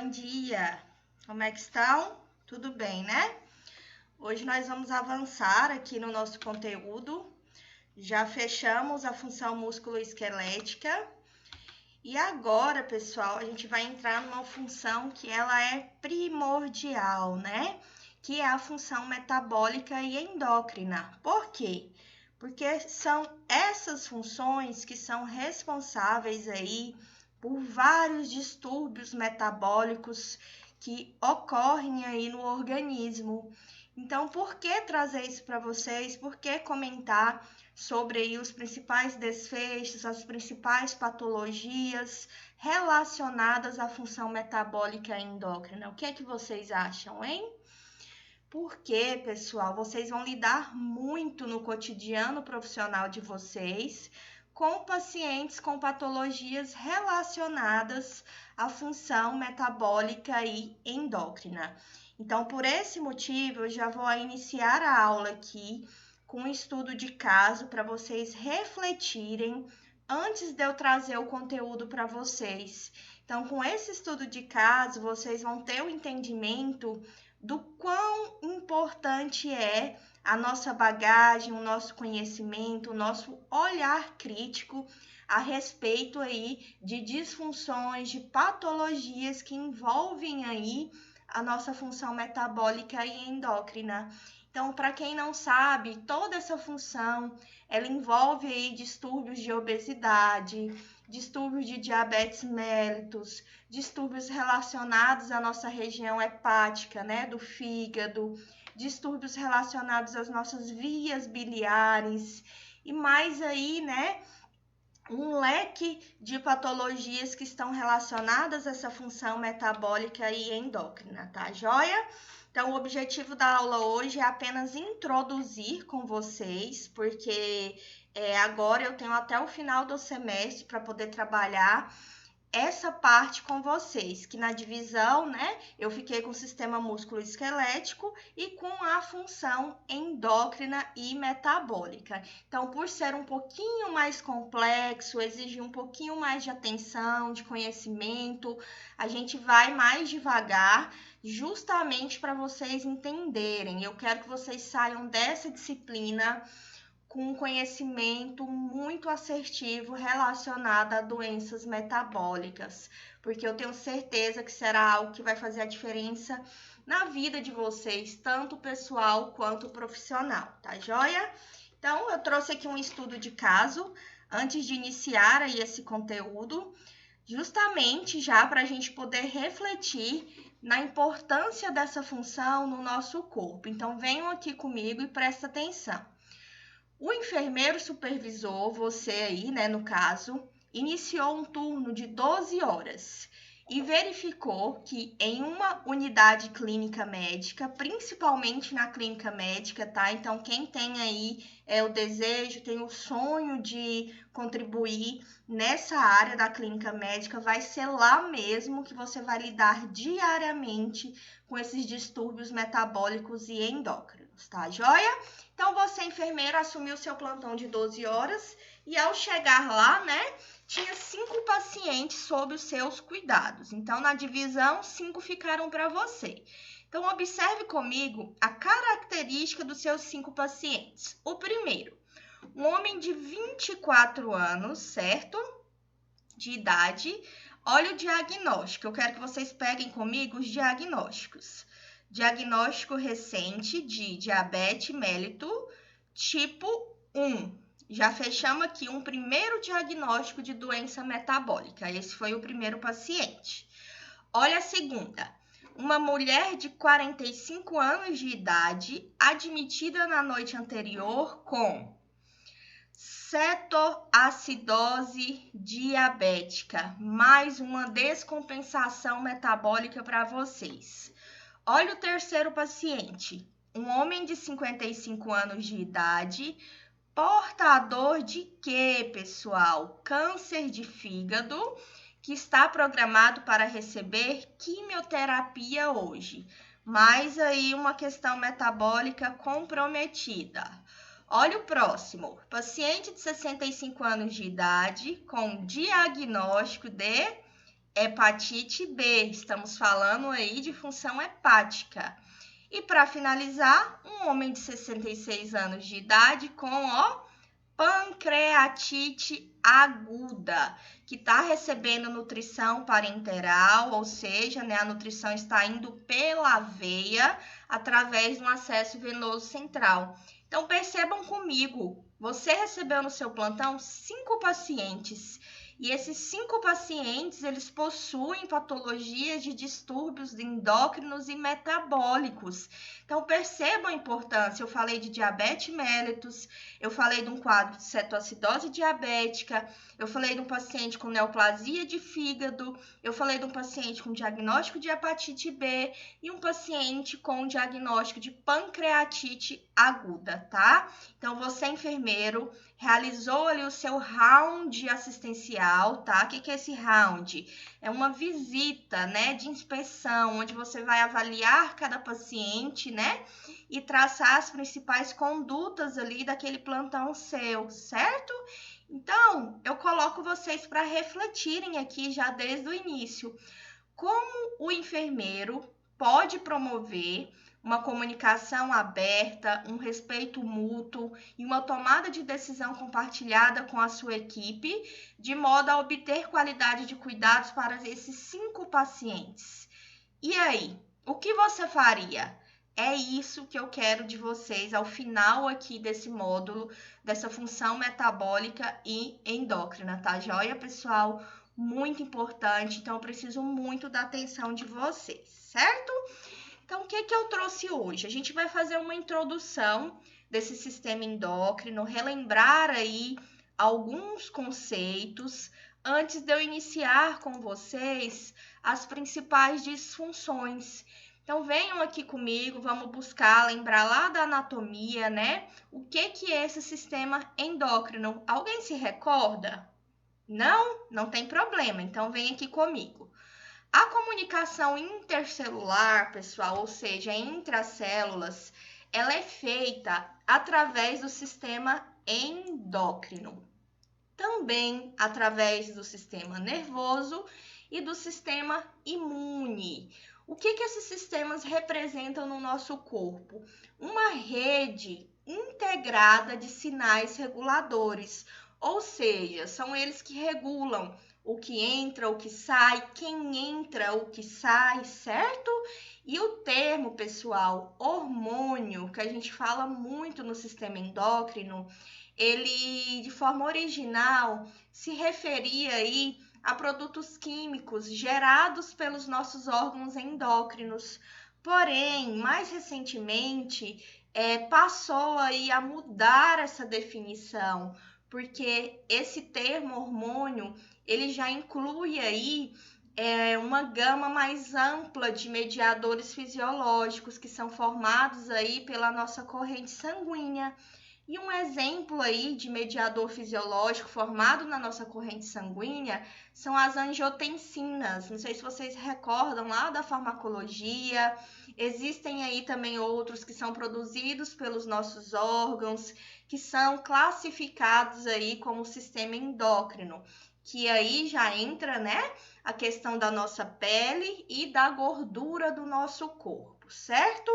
bom dia! Como é que estão? Tudo bem, né? Hoje nós vamos avançar aqui no nosso conteúdo. Já fechamos a função músculo-esquelética. E agora, pessoal, a gente vai entrar numa função que ela é primordial, né? Que é a função metabólica e endócrina. Por quê? Porque são essas funções que são responsáveis aí por vários distúrbios metabólicos que ocorrem aí no organismo. Então, por que trazer isso para vocês? Por que comentar sobre aí os principais desfechos, as principais patologias relacionadas à função metabólica e endócrina? O que é que vocês acham, hein? Porque, pessoal, vocês vão lidar muito no cotidiano profissional de vocês com pacientes com patologias relacionadas à função metabólica e endócrina. Então, por esse motivo, eu já vou iniciar a aula aqui com um estudo de caso para vocês refletirem antes de eu trazer o conteúdo para vocês. Então, com esse estudo de caso, vocês vão ter o entendimento do quão importante é a nossa bagagem, o nosso conhecimento, o nosso olhar crítico a respeito aí de disfunções, de patologias que envolvem aí a nossa função metabólica e endócrina. Então, para quem não sabe, toda essa função, ela envolve aí distúrbios de obesidade, distúrbios de diabetes mellitus, distúrbios relacionados à nossa região hepática, né, do fígado, distúrbios relacionados às nossas vias biliares e mais aí, né, um leque de patologias que estão relacionadas a essa função metabólica e endócrina, tá joia? Então, o objetivo da aula hoje é apenas introduzir com vocês, porque agora eu tenho até o final do semestre para poder trabalhar essa parte com vocês, que na divisão, né, eu fiquei com o sistema músculo-esquelético e com a função endócrina e metabólica. Então, por ser um pouquinho mais complexo, exigir um pouquinho mais de atenção, de conhecimento, a gente vai mais devagar, justamente para vocês entenderem. Eu quero que vocês saiam dessa disciplina com um conhecimento muito assertivo relacionado a doenças metabólicas, porque eu tenho certeza que será algo que vai fazer a diferença na vida de vocês, tanto pessoal quanto profissional, tá joia? Então, eu trouxe aqui um estudo de caso, antes de iniciar aí esse conteúdo, justamente já para a gente poder refletir na importância dessa função no nosso corpo. Então, venham aqui comigo e prestem atenção. O enfermeiro supervisor, você aí, né, no caso, iniciou um turno de 12 horas e verificou que em uma unidade clínica médica, principalmente na clínica médica, tá? Então, quem tem aí o desejo, tem o sonho de contribuir nessa área da clínica médica, vai ser lá mesmo que você vai lidar diariamente com esses distúrbios metabólicos e endócrinos, tá joia? Então, você, enfermeiro, assumiu seu plantão de 12 horas e, ao chegar lá, né, tinha 5 pacientes sob os seus cuidados. Então, na divisão, 5 ficaram para você. Então, observe comigo a característica dos seus 5 pacientes. O primeiro, um homem de 24 anos, certo? De idade. Olha o diagnóstico. Eu quero que vocês peguem comigo os diagnósticos. Diagnóstico recente de diabetes mellitus tipo 1. Já fechamos aqui um primeiro diagnóstico de doença metabólica. Esse foi o primeiro paciente. Olha a segunda. Uma mulher de 45 anos de idade, admitida na noite anterior com cetoacidose diabética, mais uma descompensação metabólica para vocês. Olha o terceiro paciente, um homem de 55 anos de idade, portador de quê, pessoal? Câncer de fígado, que está programado para receber quimioterapia hoje, mais aí uma questão metabólica comprometida. Olha o próximo, paciente de 65 anos de idade, com diagnóstico de hepatite B. Estamos falando aí de função hepática. E para finalizar, um homem de 66 anos de idade com pancreatite aguda, que está recebendo nutrição parenteral, ou seja, né, a nutrição está indo pela veia através de um acesso venoso central. Então, percebam comigo, você recebeu no seu plantão 5 pacientes. E esses 5 pacientes, eles possuem patologias de distúrbios endócrinos e metabólicos. Então, percebam a importância. Eu falei de diabetes mellitus, eu falei de um quadro de cetoacidose diabética, eu falei de um paciente com neoplasia de fígado, eu falei de um paciente com diagnóstico de hepatite B e um paciente com diagnóstico de pancreatite aguda, tá? Então, você, enfermeiro, realizou ali o seu round assistencial, tá? O que é esse round? É uma visita, né, de inspeção, onde você vai avaliar cada paciente, né, e traçar as principais condutas ali daquele plantão seu, certo? Então, eu coloco vocês para refletirem aqui já desde o início. Como o enfermeiro pode promover uma comunicação aberta, um respeito mútuo e uma tomada de decisão compartilhada com a sua equipe, de modo a obter qualidade de cuidados para esses 5 pacientes. E aí, o que você faria? É isso que eu quero de vocês ao final aqui desse módulo, dessa função metabólica e endócrina, tá joia, pessoal? Muito importante, então eu preciso muito da atenção de vocês, certo? Então, o que eu trouxe hoje? A gente vai fazer uma introdução desse sistema endócrino, relembrar aí alguns conceitos antes de eu iniciar com vocês as principais disfunções. Então, venham aqui comigo, vamos buscar, lembrar lá da anatomia, né? O que é esse sistema endócrino? Alguém se recorda? Não? Não tem problema, então vem aqui comigo. A comunicação intercelular, pessoal, ou seja, entre as células, ela é feita através do sistema endócrino. Também através do sistema nervoso e do sistema imune. O que esses sistemas representam no nosso corpo? Uma rede integrada de sinais reguladores, ou seja, são eles que regulam o que entra, o que sai, quem entra, o que sai, certo? E o termo, pessoal, hormônio, que a gente fala muito no sistema endócrino, ele, de forma original, se referia aí a produtos químicos gerados pelos nossos órgãos endócrinos. Porém, mais recentemente, passou aí a mudar essa definição, porque esse termo hormônio, ele já inclui aí uma gama mais ampla de mediadores fisiológicos que são formados aí pela nossa corrente sanguínea. E um exemplo aí de mediador fisiológico formado na nossa corrente sanguínea são as angiotensinas. Não sei se vocês recordam lá da farmacologia. Existem aí também outros que são produzidos pelos nossos órgãos, que são classificados aí como sistema endócrino, que aí já entra, né, a questão da nossa pele e da gordura do nosso corpo, certo?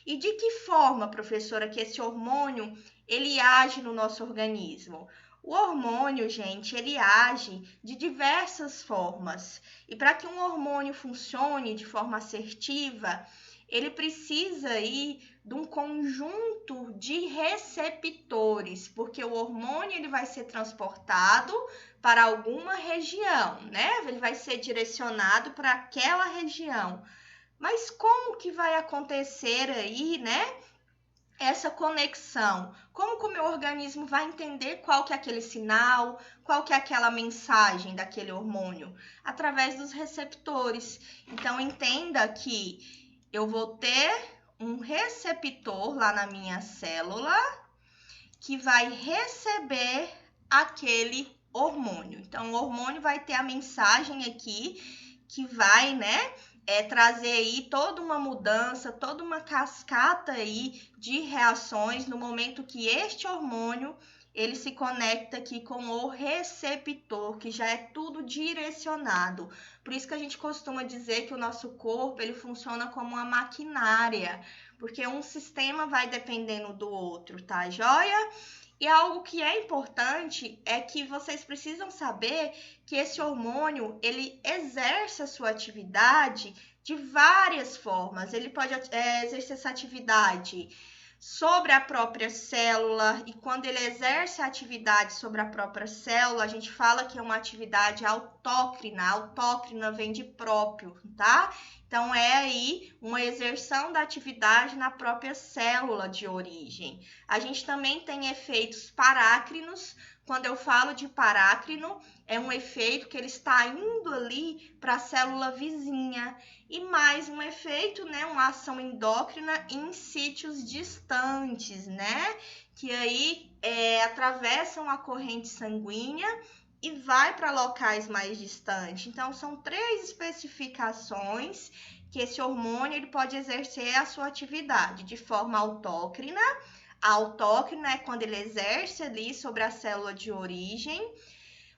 E de que forma, professora, que esse hormônio ele age no nosso organismo? O hormônio, gente, ele age de diversas formas. E para que um hormônio funcione de forma assertiva, ele precisa aí de um conjunto de receptores, porque o hormônio ele vai ser transportado para alguma região, né? Ele vai ser direcionado para aquela região. Mas como que vai acontecer aí, né, essa conexão? Como que o meu organismo vai entender qual que é aquele sinal, qual que é aquela mensagem daquele hormônio? Através dos receptores. Então, entenda que eu vou ter um receptor lá na minha célula que vai receber aquele hormônio. Então, o hormônio vai ter a mensagem aqui que vai, né, trazer aí toda uma mudança, toda uma cascata aí de reações no momento que este hormônio ele se conecta aqui com o receptor, que já é tudo direcionado. Por isso que a gente costuma dizer que o nosso corpo ele funciona como uma maquinária, porque um sistema vai dependendo do outro, tá joia? E algo que é importante é que vocês precisam saber que esse hormônio, ele exerce a sua atividade de várias formas. Ele pode exercer essa atividade sobre a própria célula, e quando ele exerce a atividade sobre a própria célula, a gente fala que é uma atividade autócrina. Autócrina vem de próprio, tá? Então, é aí uma exerção da atividade na própria célula de origem. A gente também tem efeitos parácrinos. Quando eu falo de parácrino, é um efeito que ele está indo ali para a célula vizinha. E mais um efeito, né, uma ação endócrina em sítios distantes, né? Que aí atravessam a corrente sanguínea e vai para locais mais distantes. Então, são 3 especificações que esse hormônio ele pode exercer a sua atividade de forma autócrina. A autócrina é quando ele exerce ali sobre a célula de origem.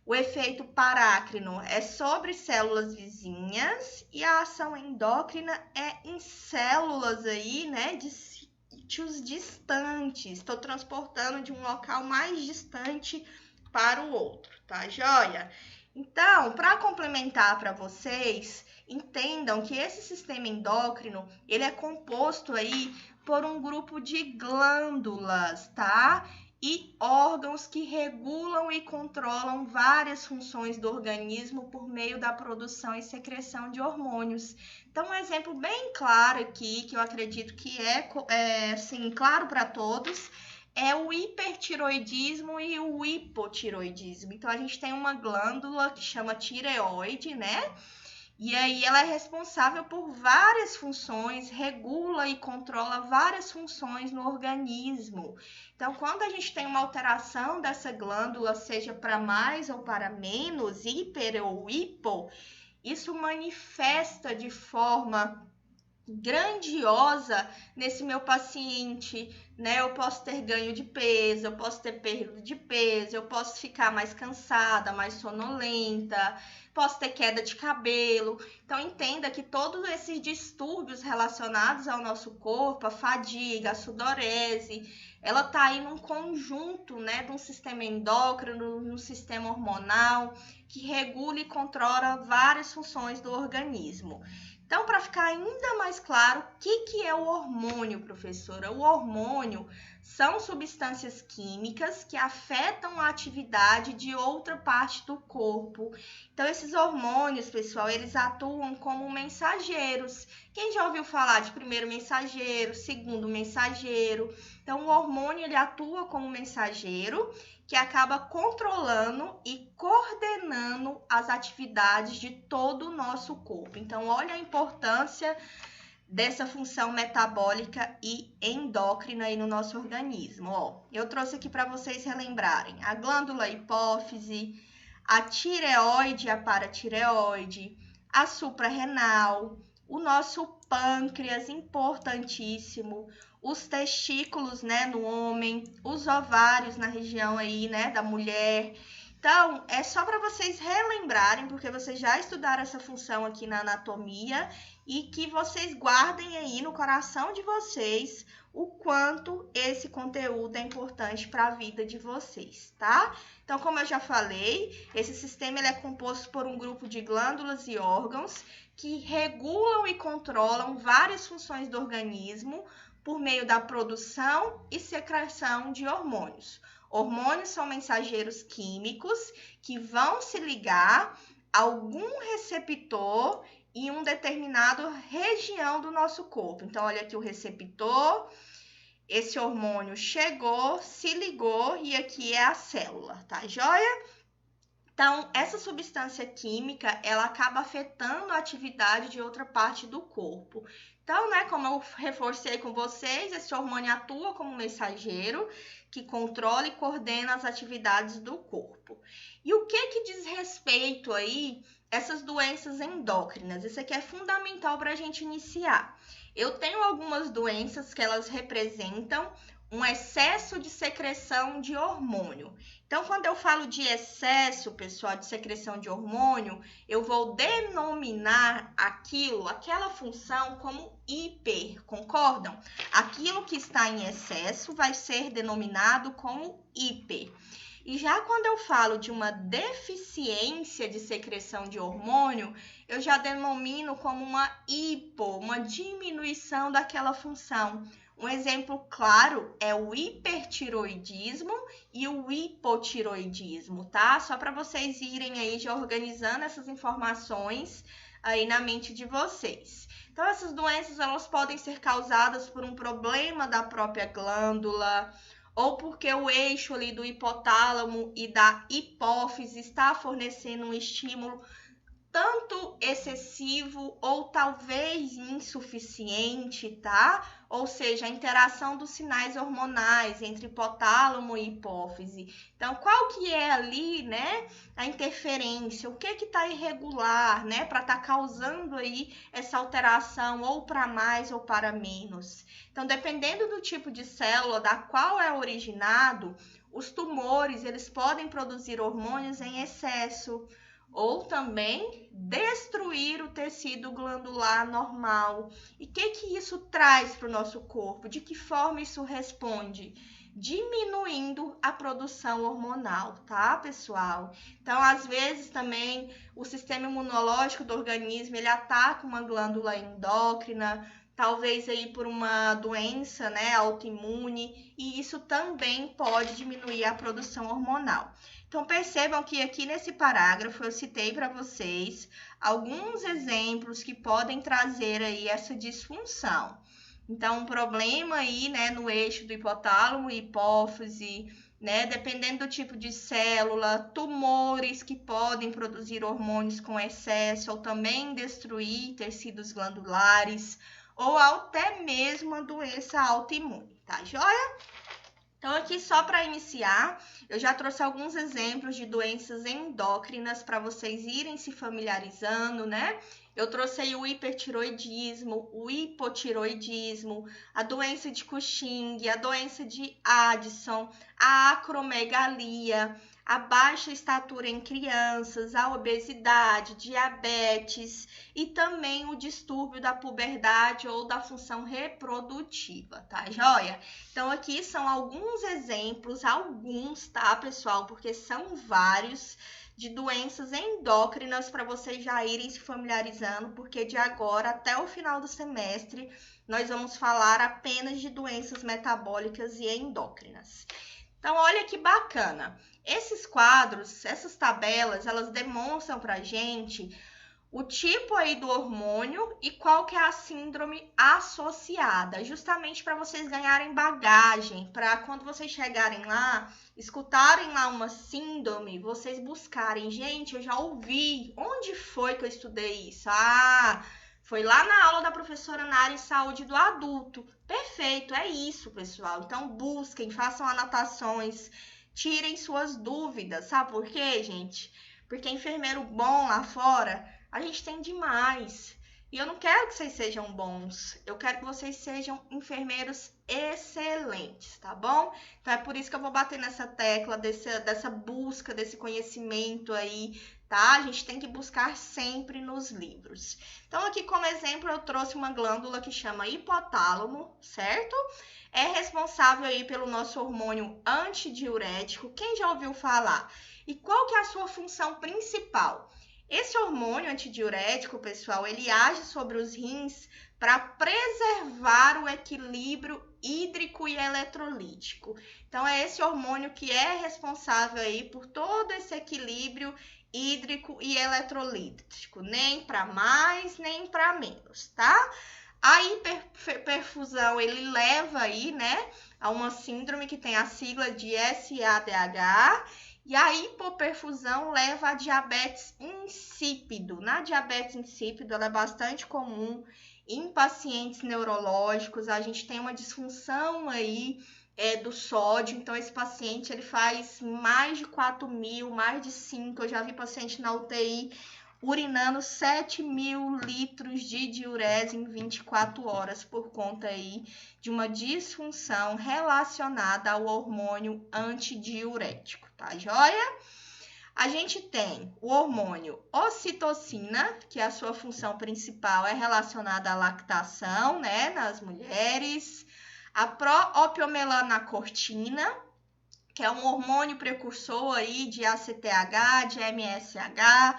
O efeito parácrino é sobre células vizinhas e a ação endócrina é em células aí, né, de sítios distantes. Estou transportando de um local mais distante para o outro, tá joia? Então, para complementar para vocês, entendam que esse sistema endócrino, ele é composto aí por um grupo de glândulas, tá? E órgãos que regulam e controlam várias funções do organismo por meio da produção e secreção de hormônios. Então, um exemplo bem claro aqui, que eu acredito que assim, claro para todos, é o hipertiroidismo e o hipotiroidismo. Então, a gente tem uma glândula que chama tireoide, né? E aí ela é responsável por várias funções, regula e controla várias funções no organismo. Então, quando a gente tem uma alteração dessa glândula, seja para mais ou para menos, hiper ou hipo, isso manifesta de forma grandiosa nesse meu paciente, né? Eu posso ter ganho de peso, eu posso ter perda de peso, eu posso ficar mais cansada, mais sonolenta, posso ter queda de cabelo. Então, entenda que todos esses distúrbios relacionados ao nosso corpo, a fadiga, a sudorese, ela tá aí num conjunto, né, de um sistema endócrino, num sistema hormonal, que regula e controla várias funções do organismo. Então, para ficar ainda mais claro, o que é o hormônio, professora? O hormônio são substâncias químicas que afetam a atividade de outra parte do corpo. Então, esses hormônios, pessoal, eles atuam como mensageiros. Quem já ouviu falar de primeiro mensageiro, segundo mensageiro? Então, o hormônio ele atua como mensageiro que acaba controlando e coordenando as atividades de todo o nosso corpo. Então, olha a importância dessa função metabólica e endócrina aí no nosso organismo. Ó, eu trouxe aqui para vocês relembrarem a glândula hipófise, a tireoide e a paratireoide, a suprarrenal, o nosso pâncreas, importantíssimo, os testículos, né, no homem, os ovários na região aí, né, da mulher. Então, é só para vocês relembrarem, porque vocês já estudaram essa função aqui na anatomia, e que vocês guardem aí no coração de vocês o quanto esse conteúdo é importante para a vida de vocês, tá? Então, como eu já falei, esse sistema ele é composto por um grupo de glândulas e órgãos que regulam e controlam várias funções do organismo por meio da produção e secreção de hormônios. Hormônios são mensageiros químicos que vão se ligar a algum receptor em uma determinada região do nosso corpo. Então, olha aqui o receptor, esse hormônio chegou, se ligou e aqui é a célula, tá joia? Então, essa substância química, ela acaba afetando a atividade de outra parte do corpo. Então, né, como eu reforcei com vocês, esse hormônio atua como mensageiro que controla e coordena as atividades do corpo. E o que diz respeito aí essas doenças endócrinas? Isso aqui é fundamental para a gente iniciar. Eu tenho algumas doenças que elas representam um excesso de secreção de hormônio. Então, quando eu falo de excesso, pessoal, de secreção de hormônio, eu vou denominar aquela função como hiper, concordam? Aquilo que está em excesso vai ser denominado como hiper. E já quando eu falo de uma deficiência de secreção de hormônio, eu já denomino como uma hipo, uma diminuição daquela função. Um exemplo claro é o hipertiroidismo e o hipotiroidismo, tá? Só para vocês irem aí já organizando essas informações aí na mente de vocês. Então, essas doenças elas podem ser causadas por um problema da própria glândula, ou porque o eixo ali do hipotálamo e da hipófise está fornecendo um estímulo tanto excessivo ou talvez insuficiente, tá? Ou seja, a interação dos sinais hormonais entre hipotálamo e hipófise. Então, qual que é ali, né, a interferência? O que está irregular, né, para estar causando aí essa alteração ou para mais ou para menos? Então, dependendo do tipo de célula da qual é originado, os tumores, eles podem produzir hormônios em excesso, ou também destruir o tecido glandular normal. E o que isso traz para o nosso corpo? De que forma isso responde? Diminuindo a produção hormonal, tá, pessoal? Então, às vezes também o sistema imunológico do organismo, ele ataca uma glândula endócrina, talvez aí por uma doença, né, autoimune, e isso também pode diminuir a produção hormonal. Então, percebam que aqui nesse parágrafo eu citei para vocês alguns exemplos que podem trazer aí essa disfunção. Então, um problema aí, né, no eixo do hipotálamo e hipófise, né, dependendo do tipo de célula, tumores que podem produzir hormônios com excesso ou também destruir tecidos glandulares, ou até mesmo a doença autoimune, tá joia? Então, aqui só para iniciar, eu já trouxe alguns exemplos de doenças endócrinas para vocês irem se familiarizando, né? Eu trouxe aí o hipertiroidismo, o hipotiroidismo, a doença de Cushing, a doença de Addison, a acromegalia, a baixa estatura em crianças, a obesidade, diabetes e também o distúrbio da puberdade ou da função reprodutiva, tá joia? Então, aqui são alguns exemplos, tá, pessoal? Porque são vários de doenças endócrinas para vocês já irem se familiarizando, porque de agora até o final do semestre nós vamos falar apenas de doenças metabólicas e endócrinas. Então, olha que bacana. Esses quadros, essas tabelas, elas demonstram para a gente o tipo aí do hormônio e qual que é a síndrome associada, justamente para vocês ganharem bagagem, para quando vocês chegarem lá, escutarem lá uma síndrome, vocês buscarem, gente, eu já ouvi, onde foi que eu estudei isso? Ah, foi lá na aula da professora na área de saúde do adulto. Perfeito, é isso, pessoal. Então, busquem, façam anotações, tirem suas dúvidas. Sabe por quê, gente? Porque enfermeiro bom lá fora, a gente tem demais. E eu não quero que vocês sejam bons. Eu quero que vocês sejam enfermeiros excelentes, tá bom? Então, é por isso que eu vou bater nessa tecla dessa busca, desse conhecimento aí, tá? A gente tem que buscar sempre nos livros. Então, aqui como exemplo, eu trouxe uma glândula que chama hipotálamo, certo? É responsável aí pelo nosso hormônio antidiurético. Quem já ouviu falar? E qual que é a sua função principal? Esse hormônio antidiurético, pessoal, ele age sobre os rins para preservar o equilíbrio hídrico e eletrolítico. Então, é esse hormônio que é responsável aí por todo esse equilíbrio hídrico e eletrolítico, nem para mais, nem para menos, tá? A hiperperfusão, ele leva aí, né, a uma síndrome que tem a sigla de SADH, e a hipoperfusão leva a diabetes insípido. Na diabetes insípido, ela é bastante comum em pacientes neurológicos. A gente tem uma disfunção aí do sódio. Então, esse paciente ele faz mais de 4.000, mais de 5. Eu já vi paciente na UTI urinando 7.000 litros de diurese em 24 horas por conta aí de uma disfunção relacionada ao hormônio antidiurético, tá joia? A gente tem o hormônio ocitocina, que a sua função principal é relacionada à lactação, né, nas mulheres. A proopiomelanocortina, que é um hormônio precursor aí de ACTH, de MSH,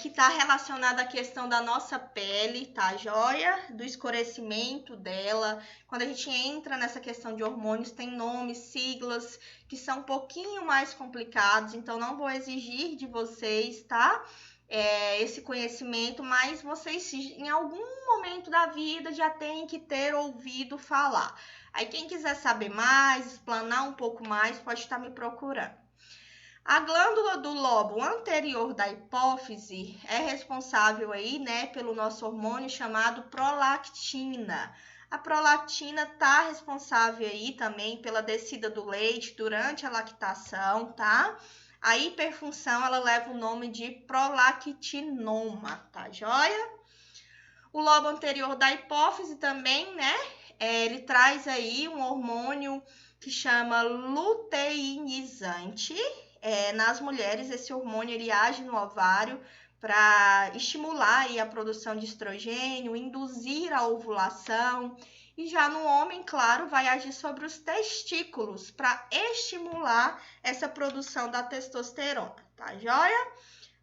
que está relacionada à questão da nossa pele, tá joia? Do escurecimento dela. Quando a gente entra nessa questão de hormônios, tem nomes, siglas que são um pouquinho mais complicados, então não vou exigir de vocês, tá? Esse conhecimento, mas vocês em algum momento da vida já têm que ter ouvido falar. Aí quem quiser saber mais, explanar um pouco mais, pode estar me procurando. A glândula do lobo anterior da hipófise é responsável aí, né, pelo nosso hormônio chamado prolactina. A prolactina está responsável aí também pela descida do leite durante a lactação, tá? A hiperfunção, ela leva o nome de prolactinoma, tá joia? O lobo anterior da hipófise também, né, ele traz aí um hormônio que chama luteinizante. Nas mulheres, esse hormônio ele age no ovário para estimular aí a produção de estrogênio, induzir a ovulação. E já no homem, claro, vai agir sobre os testículos para estimular essa produção da testosterona, tá joia?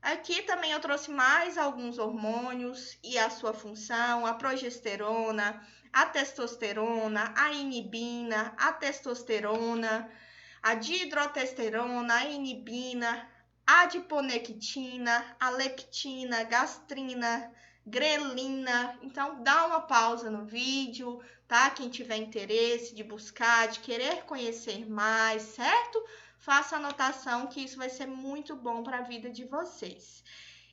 Aqui também eu trouxe mais alguns hormônios e a sua função, a progesterona, a testosterona, a inibina, a testosterona, a dihidrotesterona, a inibina, a adiponectina, a leptina, gastrina, grelina. Então, dá uma pausa no vídeo, tá? Quem tiver interesse de buscar, de querer conhecer mais, certo? Faça anotação que isso vai ser muito bom para a vida de vocês.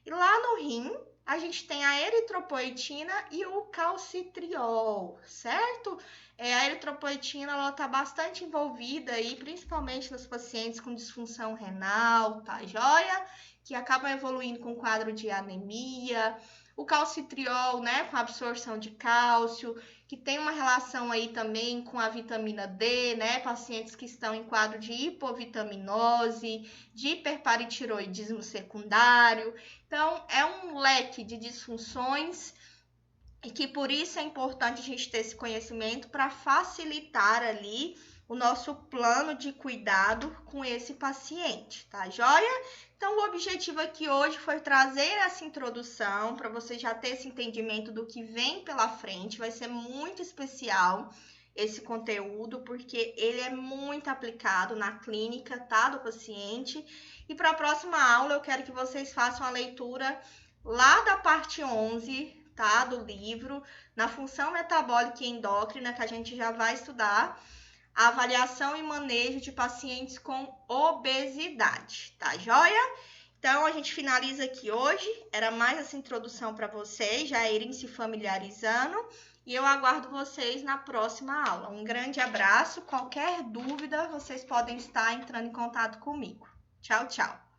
E lá no rim, a gente tem a eritropoetina e o calcitriol, certo? A eritropoetina, ela está bastante envolvida aí, principalmente nos pacientes com disfunção renal, tá joia? Que acabam evoluindo com quadro de anemia. O calcitriol, né, com a absorção de cálcio, que tem uma relação aí também com a vitamina D, né, pacientes que estão em quadro de hipovitaminose, de hiperparitiroidismo secundário. Então, é um leque de disfunções e que por isso é importante a gente ter esse conhecimento para facilitar ali o nosso plano de cuidado com esse paciente, tá joia? Então, o objetivo aqui hoje foi trazer essa introdução para você já ter esse entendimento do que vem pela frente. Vai ser muito especial esse conteúdo, porque ele é muito aplicado na clínica, tá, do paciente. E para a próxima aula, eu quero que vocês façam a leitura lá da parte 11, tá, do livro, na função metabólica e endócrina, que a gente já vai estudar a avaliação e manejo de pacientes com obesidade, tá joia? Então, a gente finaliza aqui hoje. Era mais essa introdução para vocês, já irem se familiarizando. E eu aguardo vocês na próxima aula. Um grande abraço. Qualquer dúvida, vocês podem estar entrando em contato comigo. Tchau, tchau.